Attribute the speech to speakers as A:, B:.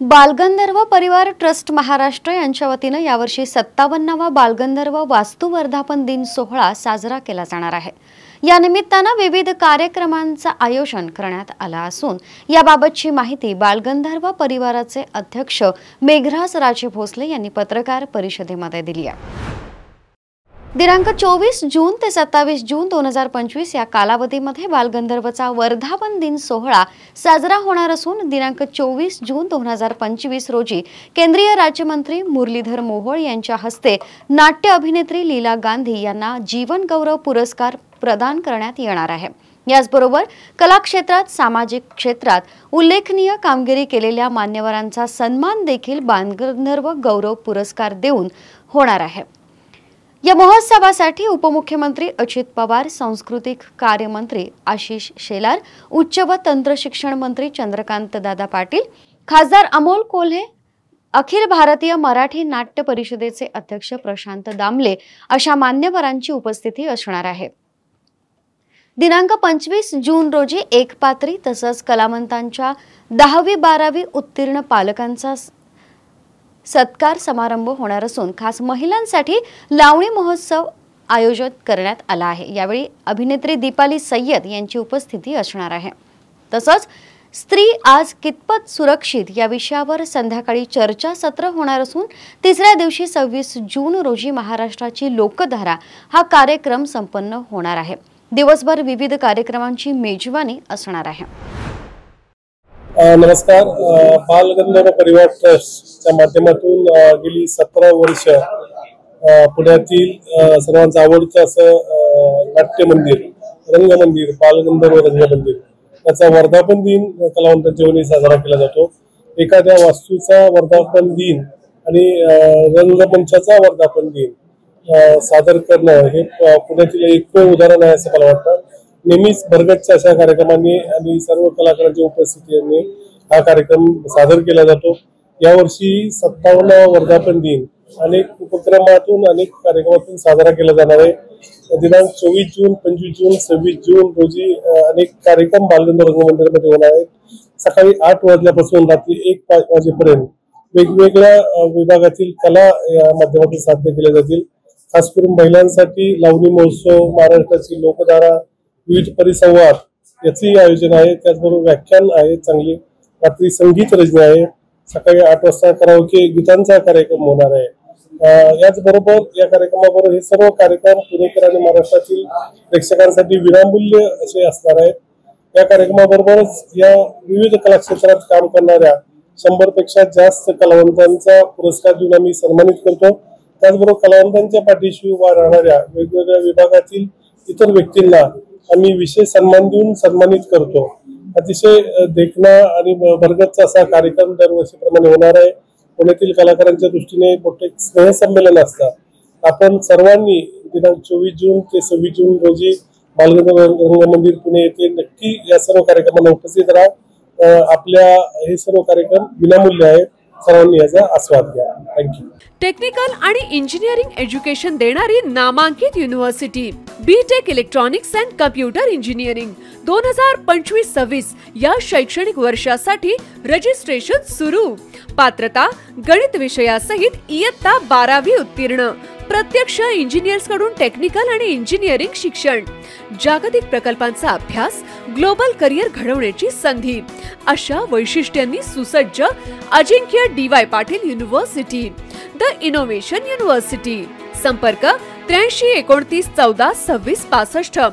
A: बालगंधर्व परिवार ट्रस्ट महाराष्ट्र यांच्या वतीने यावर्षी 57वा बालगंधर्व वास्तू वर्धापन दिन सोहळा साजरा केला जाणार आहे। या निमित्ताने विविध कार्यक्रमांचे आयोजन करण्यात आले असून याबाबतची माहिती बालगंधर्व परिवाराचे अध्यक्ष मेघराज राजे भोसले यांनी पत्रकार परिषदेमध्ये दिली आहे। दिनांक 24 जून ते 27 जून 2025 या कालावधीमध्ये बालगंधर्वचा वर्धापन दिन सोहळा साजरा होणार असून दिनांक 24 जून 2025 रोजी केंद्रीय राज्यमंत्री मुरलीधर मोहोळ यांच्या हस्ते नाट्य अभिनेत्री लीला गांधी यांना जीवन गौरव पुरस्कार प्रदान करण्यात येणार आहे। याचबरोबर कला क्षेत्रात सामाजिक क्षेत्रात उल्लेखनीय कामगिरी केलेल्या मान्यवरांचा सन्मान देखील बालगंधर्व गौरव पुरस्कार देऊन होणार आहे। या महोत्सवासाठी उपमुख्यमंत्री अजित पवार, सांस्कृतिक कार्य मंत्री आशिष शेलार, उच्च व तंत्र शिक्षण मंत्री चंद्रकांत दादा पाटील, खासदार अमोल कोल्हे, अखिल भारतीय मराठी नाट्य परिषदेचे अध्यक्ष प्रशांत दामले अशा मान्यवरांची उपस्थिती असणार आहे। दिनांक 25 जून रोजी एकपात्री तसंच कलावंतांच्या 10वी-12वी उत्तीर्ण पालकांचा सत्कार समारंभ होणार असून खास महिलांसाठी लावणी महोत्सव आयोजित करण्यात आला आहे। यावेळी अभिनेत्री दीपाली सय्यद यांची उपस्थिती असणार आहे। तसंच स्त्री आज कितपत सुरक्षित या विषयावर संध्याकाळी चर्चासत्र होणार असून तिसऱ्या दिवशी 26 जून रोजी महाराष्ट्राची लोकधारा हा कार्यक्रम संपन्न होणार आहे। दिवसभर विविध कार्यक्रमांची मेजवानी असणार आहे।
B: नमस्कार। बालगंधर्व परिवार ट्रस्टच्या माध्यमातून गेली 17 वर्ष पुण्यातील सर्वांचं आवडतं असं नाट्य मंदिर, रंगमंदिर, बालगंधर्व रंगमंदिर याचा वर्धापन दिन कलावंतांच्या वतीने साजरा केला जातो। एखाद्या वास्तूचा वर्धापन दिन आणि रंगमंचाचा वर्धापन दिन सादर करणं हे पुण्यातील एक उदाहरण आहे असं मला वाटतं। नेहमीच भरगच्च अशा कार्यक्रमांनी आणि सर्व कलाकारांच्या उपस्थितीने हा कार्यक्रम सादर केला जातो। यावर्षी 57वा वर्धापन दिन अनेक उपक्रमातून अनेक कार्यक्रमातून साजरा केला जाणार आहे। दिनांक 24 जून, 25 जून, 26 जून रोजी अनेक कार्यक्रम बालगंधर्व रंगमंदिरामध्ये होणार आहेत। सकाळी 8 वाजल्यापासून रात्री 1 वाजेपर्यंत वेगवेगळ्या विभागातील कला या माध्यमातून साध्य केल्या जातील। खास करून महिलांसाठी लावणी महोत्सव, महाराष्ट्राची लोकधारा, विविध परिसंवाद याचे आयोजन आहे। त्याचबरोबर व्याख्यान आहे चांगली, रात्री संगीत रचना आहे, सकाळी 8 वाजता कराओके गीतांचा कार्यक्रम होणार आहे। याचबरोबर या कार्यक्रमाबरोबर हे सर्व कार्यक्रम पुणेकर आणि महाराष्ट्रातील प्रेक्षकांसाठी विनामूल्य असे असणार आहेत। या कार्यक्रमाबरोबरच या विविध कला क्षेत्रात काम करणाऱ्या 100 पेक्षा जास्त कलावंतांचा पुरस्कार देऊन आम्ही सन्मानित करतो। त्याचबरोबर कलावंतांच्या पाठीशी उभा राहणाऱ्या वेगवेगळ्या विभागातील इतर व्यक्तींना आम्ही विशेष सन्मान देऊन सन्मानित करतो। अतिशय देखणा आणि भरगच्च असा कार्यक्रम दरवर्षीप्रमाणे होणार आहे। पुण्यातील कलाकारांच्या दृष्टीने मोठे स्नेहसंमेलन असतात। आपण सर्वांनी दिनांक 24 जून ते 26 जून रोजी बालगंधर्व रंगमंदिर पुणे येथे नक्की या सर्व कार्यक्रमांना उपस्थित राहा। आपल्या हे सर्व कार्यक्रम विनामूल्य आहेत, सर्वांनी याचा आस्वाद घ्या। थँक्यू।
C: टेक्निकल आणि इंजिनिअरिंग एज्युकेशन देणारी नामांकित university BTech electronics and computer engineering 2025-26 या शैक्षणिक वर्षासाठी रजिस्ट्रेशन सुरू। पात्रता गणित विषयासहित इयत्ता 12वी उत्तीर्ण, प्रत्यक्ष इंजिनियर्स कडून टेक्निकल आणि इंजिनिअरिंग शिक्षण, जागतिक प्रकल्पांचा अभ्यास, ग्लोबल करिअर घडवण्याची संधी अशा वैशिष्ट्यांनी सुसज्ज अजिंक्य DY Patil university, the innovation university. संपर्क 83 29 14 26 65।